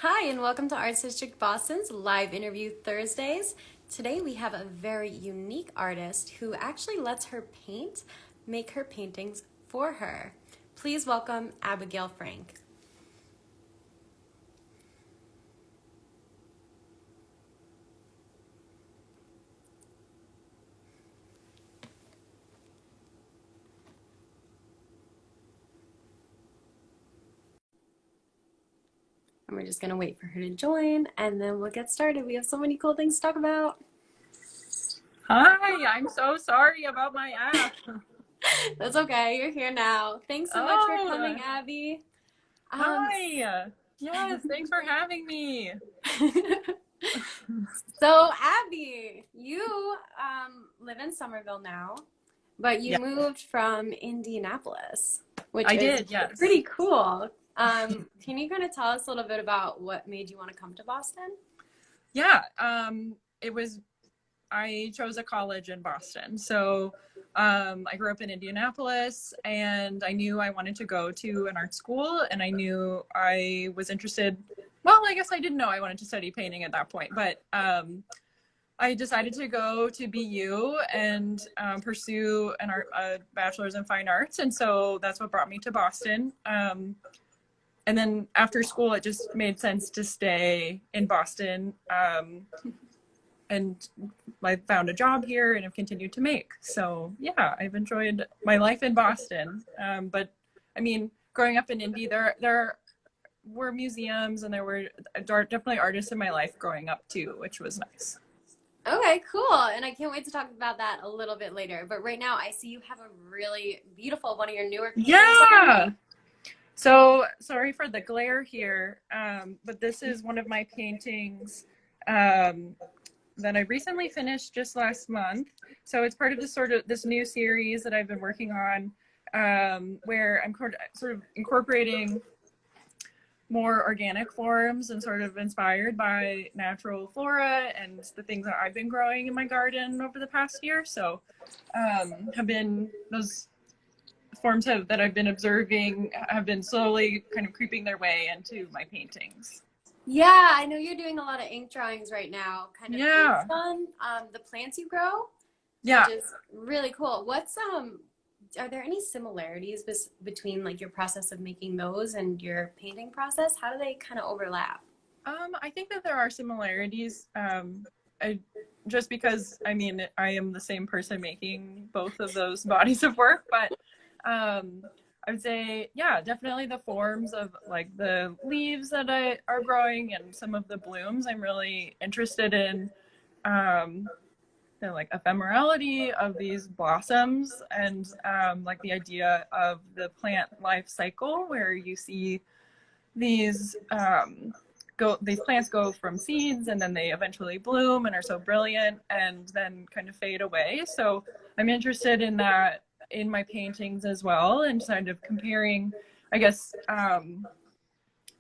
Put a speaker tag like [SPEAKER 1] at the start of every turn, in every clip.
[SPEAKER 1] Hi, and welcome to Arts District Boston's live interview Thursdays. Today we have a very unique artist who actually lets her make her paintings for her. Please welcome Abigail Frank. And we're just going to wait for her to join, and then we'll get started. We have so many cool things to talk about.
[SPEAKER 2] Hi, I'm so sorry about my app.
[SPEAKER 1] That's okay, you're here now. Thanks so much for coming, Abby.
[SPEAKER 2] Hi. Yes, thanks for having me.
[SPEAKER 1] So, Abby, you live in Somerville now, but you
[SPEAKER 2] Yeah,
[SPEAKER 1] moved from Indianapolis, which
[SPEAKER 2] I
[SPEAKER 1] is
[SPEAKER 2] did, yes.
[SPEAKER 1] pretty cool. Can you kind of tell us a little bit about what made you want to come to Boston?
[SPEAKER 2] Yeah, it was, I chose a college in Boston. So I grew up in Indianapolis and I knew I wanted to go to an art school and I knew I was interested. Well, I guess I didn't know I wanted to study painting at that point, but I decided to go to BU and pursue a bachelor's in fine arts. And so that's what brought me to Boston. And then after school, it just made sense to stay in Boston. And I found a job here and have continued to make. So yeah, I've enjoyed my life in Boston. But I mean, growing up in Indy, there were museums and there were definitely artists in my life growing up too, which was nice.
[SPEAKER 1] Okay, cool. And I can't wait to talk about that a little bit later. But right now, I see you have a really beautiful one of your newer paintings.
[SPEAKER 2] Yeah. So sorry for the glare here, but this is one of my paintings that I recently finished just last month. So it's part of this new series that I've been working on, where I'm sort of incorporating more organic forms and sort of inspired by natural flora and the things that I've been growing in my garden over the past year. So have been those forms that I've been observing have been slowly kind of creeping their way into my paintings.
[SPEAKER 1] Yeah, I know you're doing a lot of ink drawings right now, kind of based on the plants you grow,
[SPEAKER 2] Yeah.
[SPEAKER 1] which is really cool. Are there any similarities between like your process of making those and your painting process? How do they kind of overlap?
[SPEAKER 2] I think that there are similarities. Just because I mean I am the same person making both of those bodies of work, but I would say yeah, definitely the forms of like the leaves that are growing and some of the blooms. I'm really interested in the like ephemerality of these blossoms and like the idea of the plant life cycle where you see these these plants go from seeds and then they eventually bloom and are so brilliant and then kind of fade away. So I'm interested in that in my paintings as well and kind of comparing, I guess,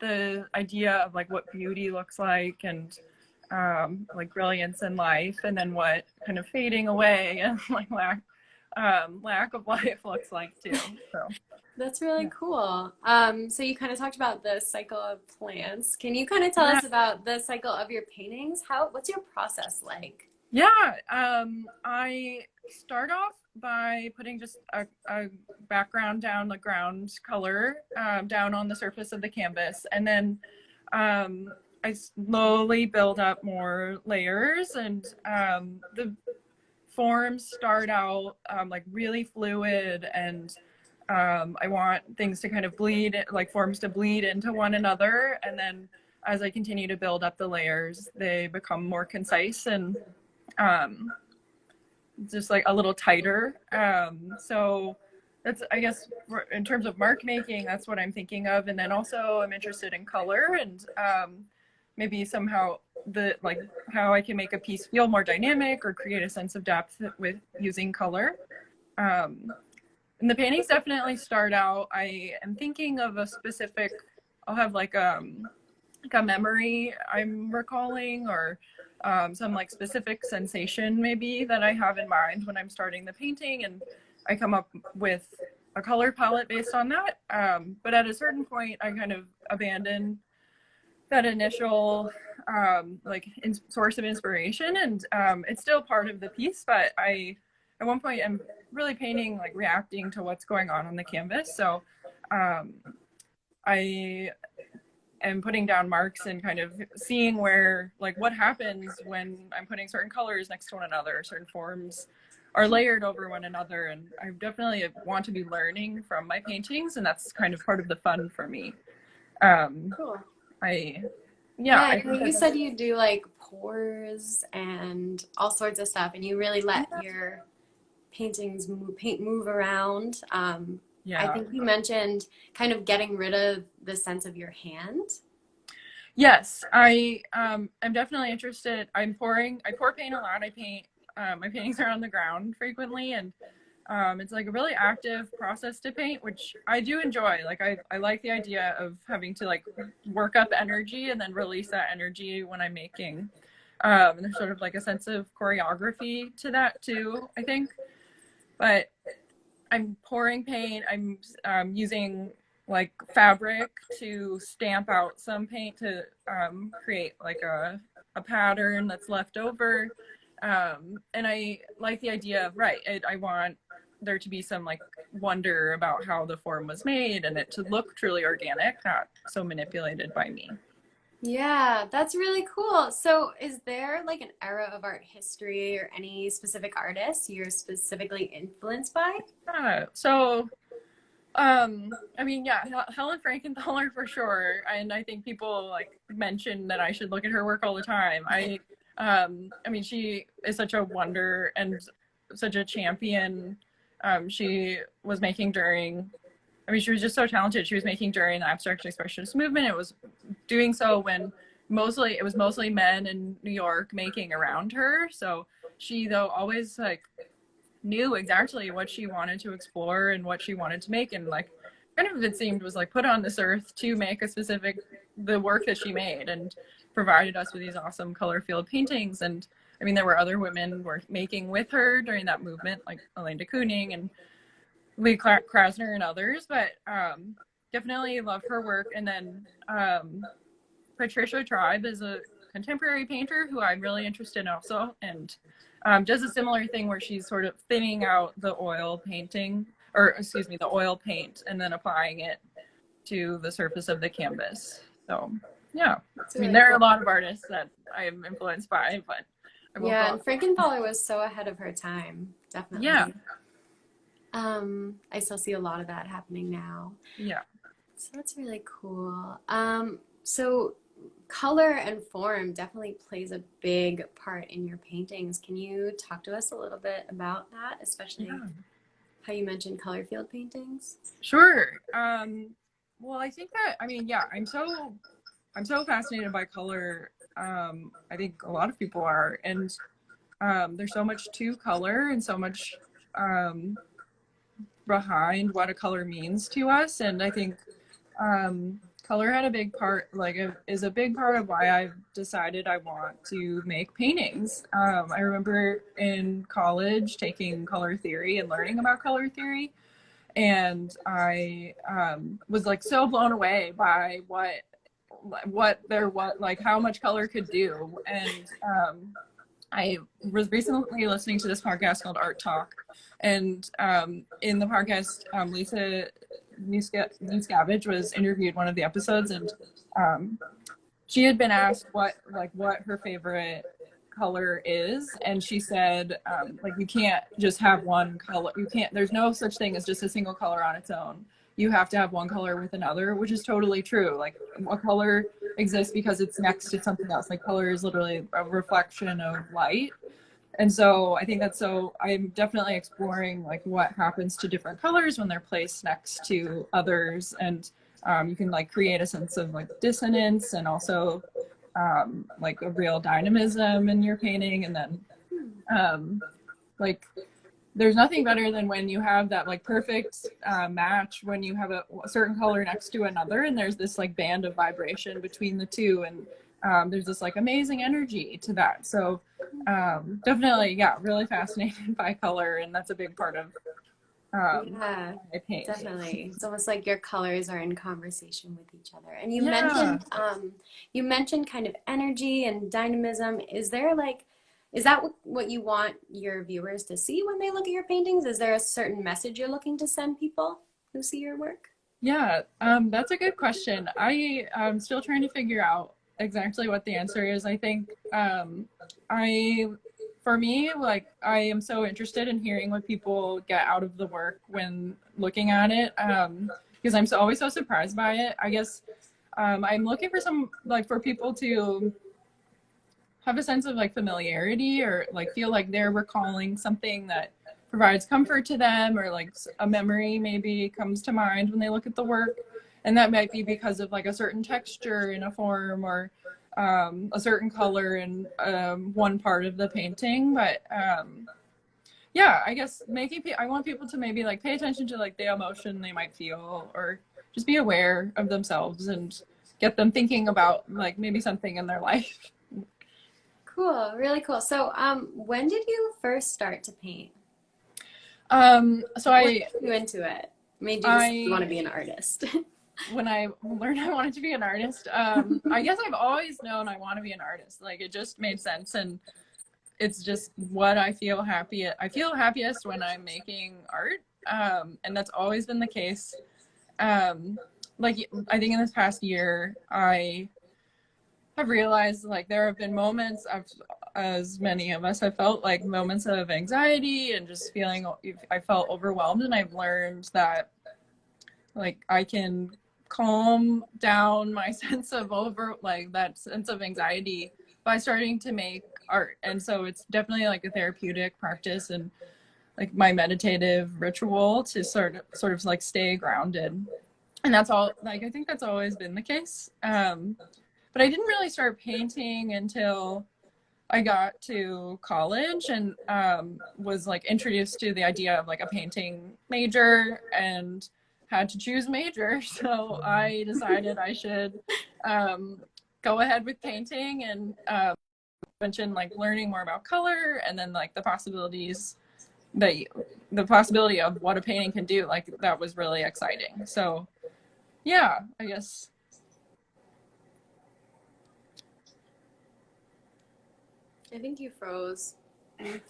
[SPEAKER 2] the idea of like what beauty looks like and like brilliance in life and then what kind of fading away and like lack of life looks like too. So
[SPEAKER 1] That's really cool. So you kind of talked about the cycle of plants. Can you kind of tell
[SPEAKER 2] yeah.
[SPEAKER 1] us about the cycle of your paintings? What's your process like?
[SPEAKER 2] Yeah, I start off by putting just a background down, the ground color down on the surface of the canvas. And then I slowly build up more layers and the forms start out like really fluid and I want things to kind of bleed, like forms to bleed into one another. And then as I continue to build up the layers, they become more concise and just like a little tighter. So that's, I guess, in terms of mark making, that's what I'm thinking of. And then also I'm interested in color and maybe somehow like how I can make a piece feel more dynamic or create a sense of depth with using color. And the paintings definitely start out, I am thinking of a specific, I'll have like a memory I'm recalling or some like specific sensation maybe that I have in mind when I'm starting the painting, and I come up with a color palette based on that. But at a certain point, I kind of abandon that initial like source of inspiration, and it's still part of the piece, but I at one point am really painting like reacting to what's going on the canvas. So I am putting down marks and kind of seeing where, like, what happens when I'm putting certain colors next to one another, certain forms are layered over one another, and I definitely want to be learning from my paintings, and that's kind of part of the fun for me.
[SPEAKER 1] Cool.
[SPEAKER 2] I
[SPEAKER 1] Yeah, you said you do like pours and all sorts of stuff, and you really let your paintings move around. I think you mentioned kind of getting rid of the sense of your hand.
[SPEAKER 2] Yes, I'm definitely interested. I pour paint a lot. I paint my paintings are on the ground frequently, and it's like a really active process to paint, which I do enjoy. Like I like the idea of having to like work up energy and then release that energy when I'm making. And there's sort of like a sense of choreography to that too, I think. But I'm pouring paint. I'm using like fabric to stamp out some paint to create like a pattern that's left over. And I like the idea of, I want there to be some like wonder about how the form was made and it to look truly organic, not so manipulated by me.
[SPEAKER 1] Yeah, that's really cool. So, is there like an era of art history or any specific artists you're specifically influenced by?
[SPEAKER 2] So I mean, yeah, Helen Frankenthaler for sure, and I think people like mention that I should look at her work all the time. I mean, she is such a wonder and such a champion. She was making during, I mean, she was just so talented. She was making during the abstract expressionist movement. It was doing so when it was mostly men in New York making around her. So she, though, always like knew exactly what she wanted to explore and what she wanted to make, and like kind of, it seemed, was like put on this earth to make the work that she made, and provided us with these awesome color field paintings. And I mean, there were other women were making with her during that movement, like Elaine de Kooning and Lee Krasner and others, but definitely love her work. And then Patricia Tribe is a contemporary painter who I'm really interested in also, and does a similar thing where she's sort of thinning out the oil painting, or excuse me, the oil paint, and then applying it to the surface of the canvas. So yeah, I mean, there are a lot of artists that I am influenced by, but
[SPEAKER 1] yeah, and Frankenthaler was so ahead of her time, definitely.
[SPEAKER 2] Yeah.
[SPEAKER 1] I still see a lot of that happening now.
[SPEAKER 2] Yeah.
[SPEAKER 1] So that's really cool. So color and form definitely plays a big part in your paintings. Can you talk to us a little bit about that, especially how you mentioned color field paintings?
[SPEAKER 2] Sure. Well, I think that, I mean, yeah, I'm so fascinated by color. I think a lot of people are, and there's so much to color and so much behind what a color means to us. And I think color had a big part, is a big part of why I've decided I want to make paintings. I remember in college taking color theory and learning about color theory, and I was like so blown away by how much color could do. And I was recently listening to this podcast called Art Talk, and in the podcast, Lisa Newscavage was interviewed one of the episodes, and she had been asked what her favorite color is, and she said you can't just have one color. There's no such thing as just a single color on its own. You have to have one color with another, which is totally true. Like, a color exists because it's next to something else. Like, color is literally a reflection of light. And so I think I'm definitely exploring like what happens to different colors when they're placed next to others. And you can like create a sense of like dissonance, and also like a real dynamism in your painting. And then there's nothing better than when you have that like perfect match, when you have a certain color next to another, and there's this like band of vibration between the two, and there's this like amazing energy to that. So definitely, yeah, really fascinated by color, and that's a big part of
[SPEAKER 1] Yeah,
[SPEAKER 2] I paint.
[SPEAKER 1] definitely. It's almost like your colors are in conversation with each other. And
[SPEAKER 2] Yeah.
[SPEAKER 1] you mentioned kind of energy and dynamism. Is there like, is that what you want your viewers to see when they look at your paintings? Is there a certain message you're looking to send people who see your work?
[SPEAKER 2] Yeah, that's a good question. I'm still trying to figure out exactly what the answer is. I think I, for me, like I am so interested in hearing what people get out of the work when looking at it, because I'm always so surprised by it. I guess I'm looking for some like for people to have a sense of like familiarity or like feel like they're recalling something that provides comfort to them, or like a memory maybe comes to mind when they look at the work, and that might be because of like a certain texture in a form, or a certain color in one part of the painting. But yeah, I guess I want people to maybe like pay attention to like the emotion they might feel, or just be aware of themselves and get them thinking about like maybe something in their life.
[SPEAKER 1] Cool, really cool. So, when did you first start to paint?
[SPEAKER 2] So
[SPEAKER 1] What got you into it? Made you just want to
[SPEAKER 2] I
[SPEAKER 1] be an artist?
[SPEAKER 2] when I learned I wanted to be an artist, I guess I've always known I want to be an artist. Like it just made sense, and it's just what I feel happy. I feel happiest when I'm making art, and that's always been the case. Um, like I think in this past year, I have realized like there have been moments of, as many of us have felt, like moments of anxiety and just feeling I felt overwhelmed, and I've learned that like I can calm down my sense of that sense of anxiety by starting to make art. And so it's definitely like a therapeutic practice and like my meditative ritual to sort of like stay grounded. And that's all, like I think that's always been the case. But I didn't really start painting until I got to college, and was like introduced to the idea of like a painting major and had to choose major. So I decided I should go ahead with painting, and mentioned like learning more about color, and then like that the possibility of what a painting can do. Like that was really exciting. So yeah, I guess.
[SPEAKER 1] I think you froze. I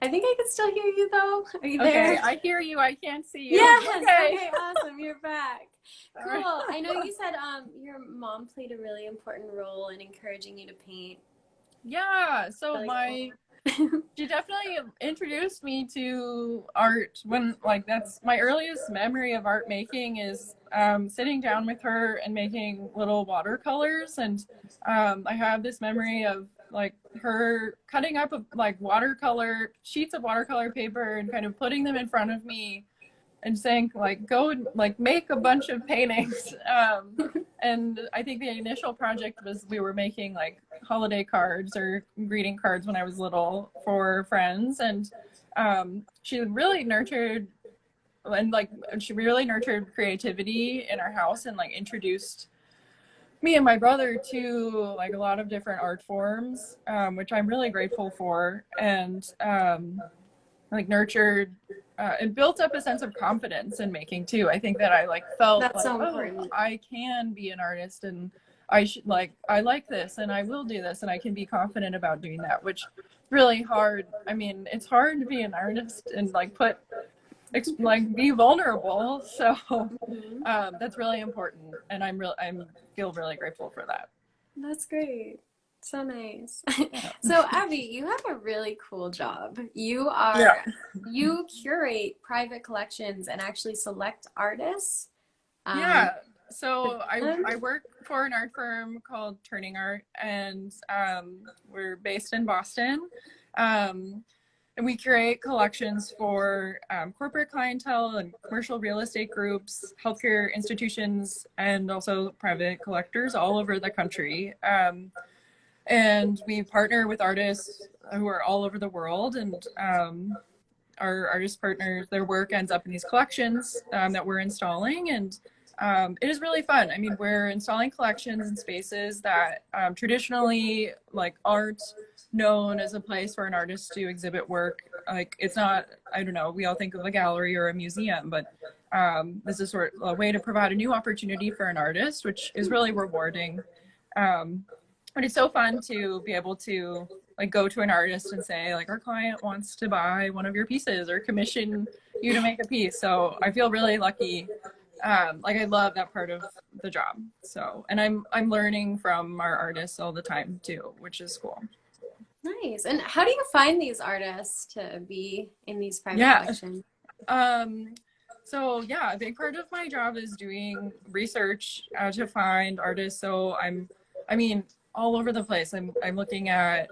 [SPEAKER 1] think I can still hear you though. Are you
[SPEAKER 2] Okay,
[SPEAKER 1] there?
[SPEAKER 2] I hear you. I can't see you.
[SPEAKER 1] Yes.
[SPEAKER 2] Okay.
[SPEAKER 1] Okay, awesome. You're back.
[SPEAKER 2] All right.
[SPEAKER 1] Cool. I know you said your mom played a really important role in encouraging you to paint.
[SPEAKER 2] Yeah, so
[SPEAKER 1] Really
[SPEAKER 2] my
[SPEAKER 1] cool.
[SPEAKER 2] she definitely introduced me to art when like that's my earliest memory of art making is sitting down with her and making little watercolors. And I have this memory of like her cutting up like watercolor sheets of watercolor paper and kind of putting them in front of me and saying like go and like make a bunch of paintings. And I think the initial project was we were making like holiday cards or greeting cards when I was little for friends. And she really nurtured creativity in our house, and like introduced me and my brother to like a lot of different art forms, which I'm really grateful for. And like nurtured and built up a sense of confidence in making too. I think that I like felt
[SPEAKER 1] That's
[SPEAKER 2] like,
[SPEAKER 1] so
[SPEAKER 2] oh,
[SPEAKER 1] important.
[SPEAKER 2] I can be an artist, and I should like I like this and I will do this and I can be confident about doing that, which really hard. I mean, it's hard to be an artist and like be vulnerable. So
[SPEAKER 1] Mhm.
[SPEAKER 2] that's really important, and I'm feel really grateful for that.
[SPEAKER 1] That's great. So nice.
[SPEAKER 2] Yeah.
[SPEAKER 1] So, Abby, you have a really cool job.
[SPEAKER 2] Yeah.
[SPEAKER 1] You curate private collections and actually select artists. Um,
[SPEAKER 2] Yeah. So
[SPEAKER 1] them.
[SPEAKER 2] I work for an art firm called Turning Art, and we're based in Boston. Um, and we curate collections for corporate clientele and commercial real estate groups, healthcare institutions, and also private collectors all over the country. And we partner with artists who are all over the world, and our artist partners, their work ends up in these collections that we're installing. And it is really fun. I mean, we're installing collections in spaces that traditionally like aren't known as a place for an artist to exhibit work. Like, it's not, I don't know, we all think of a gallery or a museum, but this is sort of a way to provide a new opportunity for an artist, which is really rewarding. But it's so fun to be able to like go to an artist and say like, our client wants to buy one of your pieces or commission you to make a piece. So I feel really lucky. Like, I love that part of the job. So, and I'm learning from our artists all the time too, which is cool.
[SPEAKER 1] Nice. And how do you find these artists to be in these private collections?
[SPEAKER 2] So yeah, a big part of my job is doing research to find artists. So I mean, all over the place. I'm looking at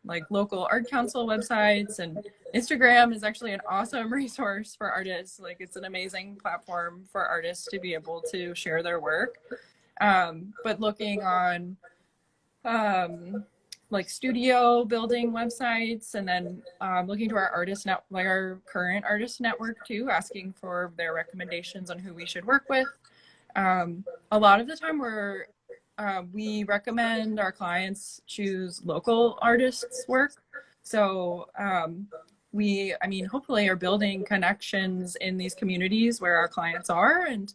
[SPEAKER 2] like local art council websites, and Instagram is actually an awesome resource for artists. Like, it's an amazing platform for artists to be able to share their work. But looking on like studio building websites, and then looking to our like our current artist network too, asking for their recommendations on who we should work with. A lot of the time we recommend our clients choose local artists' work. So hopefully are building connections in these communities where our clients are, and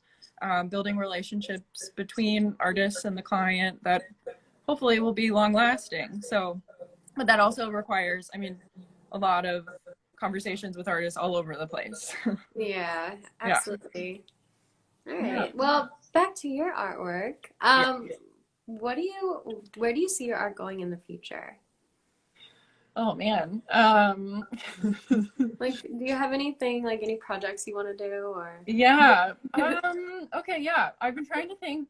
[SPEAKER 2] building relationships between artists and the client that hopefully will be long lasting. So, but that also requires, a lot of conversations with artists all over the place.
[SPEAKER 1] Yeah, absolutely. Yeah. All right.
[SPEAKER 2] Yeah.
[SPEAKER 1] Well, back to your artwork. Where do you see your art going in the future?
[SPEAKER 2] Oh man.
[SPEAKER 1] Like, do you have anything, like any projects you want to do, or?
[SPEAKER 2] Yeah. Okay, yeah. I've been trying to think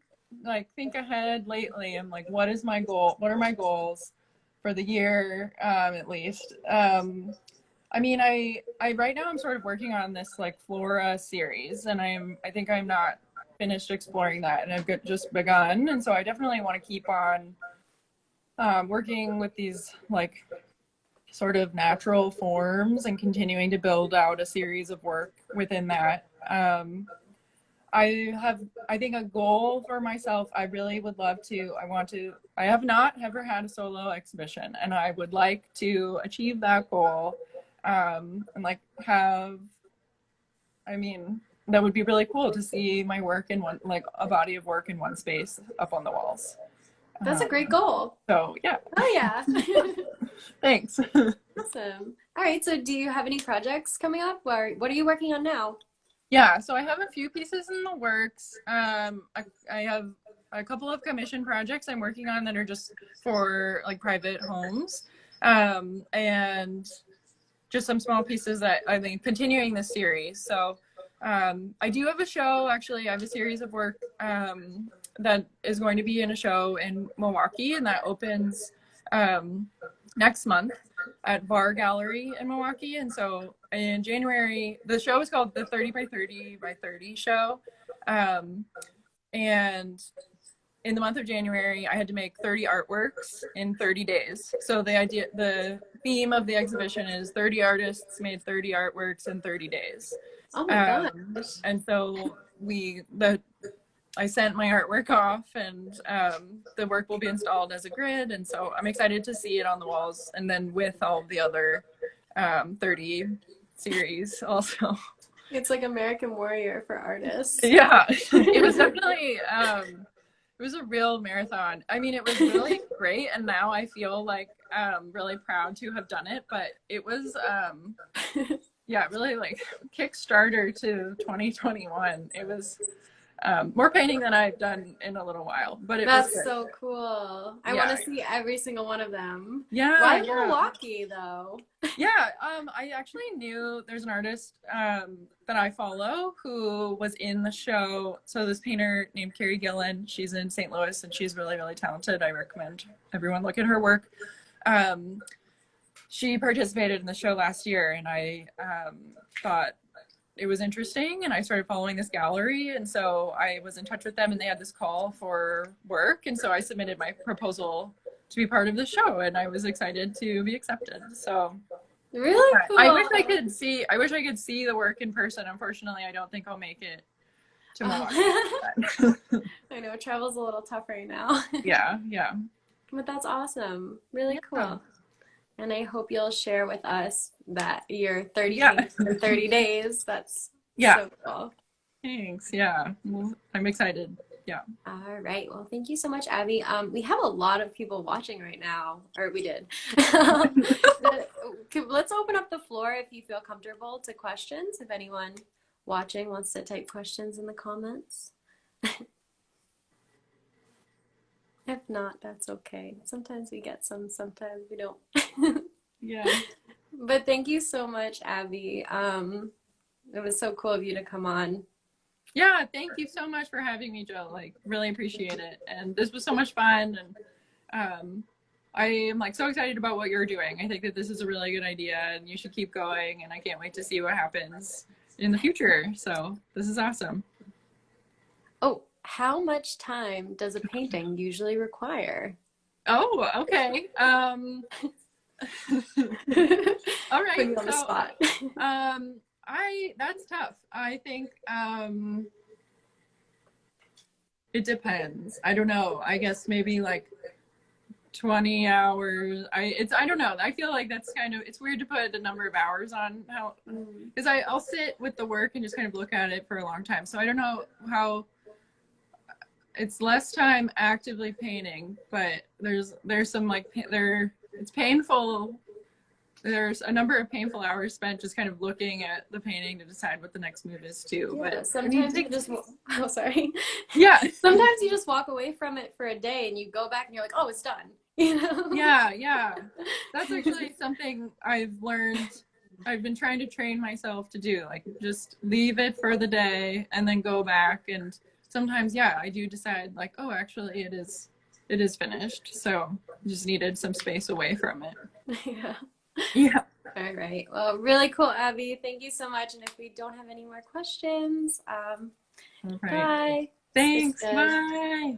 [SPEAKER 2] ahead lately. I'm like, what is my goal? What are my goals for the year, at least? I right now I'm sort of working on this like flora series, and I think I'm not finished exploring that, and I've just begun. And so I definitely want to keep on working with these like sort of natural forms and continuing to build out a series of work within that. I think a goal for myself, I really would love to, I have not ever had a solo exhibition, and I would like to achieve that goal. And like that would be really cool to see my work in one, like a body of work in one space up on the walls.
[SPEAKER 1] That's a great goal.
[SPEAKER 2] So yeah.
[SPEAKER 1] Oh yeah.
[SPEAKER 2] Thanks.
[SPEAKER 1] Awesome. All right. So do you have any projects coming up, or what are you working on now?
[SPEAKER 2] Yeah, so I have a few pieces in the works. I have a couple of commission projects I'm working on that are just for like private homes. And just some small pieces that I think continuing this series. So I do have a show, actually. I have a series of work that is going to be in a show in Milwaukee, and that opens next month at Bar Gallery in Milwaukee. And so in January, the show is called the 30 by 30 by 30 show. And in the month of January, I had to make 30 artworks in 30 days. So the theme of the exhibition is 30 artists made 30 artworks in 30 days.
[SPEAKER 1] Oh my gosh.
[SPEAKER 2] And so I sent my artwork off, and the work will be installed as a grid. And so I'm excited to see it on the walls, and then with all the other 30 series also.
[SPEAKER 1] It's like American Warrior for artists.
[SPEAKER 2] Yeah, it was definitely, it was a real marathon. I mean, it was really great, and now I feel like really proud to have done it, but it was, yeah, really like Kickstarter to 2021. It was more painting than I've done in a little while, but
[SPEAKER 1] That's so cool. I want to see every single one of them.
[SPEAKER 2] Yeah.
[SPEAKER 1] Why Milwaukee though?
[SPEAKER 2] Yeah, I actually knew there's an artist that I follow who was in the show. So this painter named Carrie Gillen, she's in St. Louis, and she's really, really talented. I recommend everyone look at her work. She participated in the show last year, and I thought it was interesting, and I started following this gallery, and so I was in touch with them, and they had this call for work, and so I submitted my proposal to be part of the show, and I was excited to be accepted. So
[SPEAKER 1] really cool.
[SPEAKER 2] I wish I could see the work in person. Unfortunately, I don't think I'll make it to Milwaukee.
[SPEAKER 1] I know travel's a little tough right now.
[SPEAKER 2] Yeah.
[SPEAKER 1] But that's awesome. Really cool. And I hope you'll share with us that your 30
[SPEAKER 2] Yeah.
[SPEAKER 1] paints in 30 days. That's
[SPEAKER 2] Yeah.
[SPEAKER 1] so cool.
[SPEAKER 2] Thanks. Yeah. Well, I'm excited. Yeah.
[SPEAKER 1] All right. Well, thank you so much, Abby. We have a lot of people watching right now, or we did. Let's open up the floor if you feel comfortable to questions. If anyone watching wants to type questions in the comments. If not, that's okay. Sometimes we get some, sometimes we don't.
[SPEAKER 2] Yeah.
[SPEAKER 1] But thank you so much, Abby. It was so cool of you to come on.
[SPEAKER 2] Yeah, thank you so much for having me, Jill. Like, really appreciate it. And this was so much fun. And I am like so excited about what you're doing. I think that this is a really good idea and you should keep going. And I can't wait to see what happens in the future. So this is awesome.
[SPEAKER 1] Oh, how much time does a painting usually require?
[SPEAKER 2] Oh, okay. All right.
[SPEAKER 1] Put you on the
[SPEAKER 2] So,
[SPEAKER 1] spot.
[SPEAKER 2] that's tough. I think it depends. I don't know. I guess maybe like 20 hours. I don't know. I feel like that's kind of, it's weird to put a number of hours on how, because I'll sit with the work and just kind of look at it for a long time. So I don't know how, it's less time actively painting, but there's some like it's painful. There's a number of painful hours spent just kind of looking at the painting to decide what the next move is too.
[SPEAKER 1] Yeah,
[SPEAKER 2] but
[SPEAKER 1] sometimes you just, oh, sorry.
[SPEAKER 2] Yeah.
[SPEAKER 1] Sometimes you just walk away from it for a day and you go back and you're like, oh, it's done. You know?
[SPEAKER 2] Yeah. That's actually something I've learned. I've been trying to train myself to do, like just leave it for the day and then go back. And sometimes, yeah, I do decide like, oh, actually it is finished. So just needed some space away from it. Yeah.
[SPEAKER 1] All right. Well, really cool, Abby. Thank you so much. And if we don't have any more questions,
[SPEAKER 2] All right.
[SPEAKER 1] bye.
[SPEAKER 2] Thanks. Bye.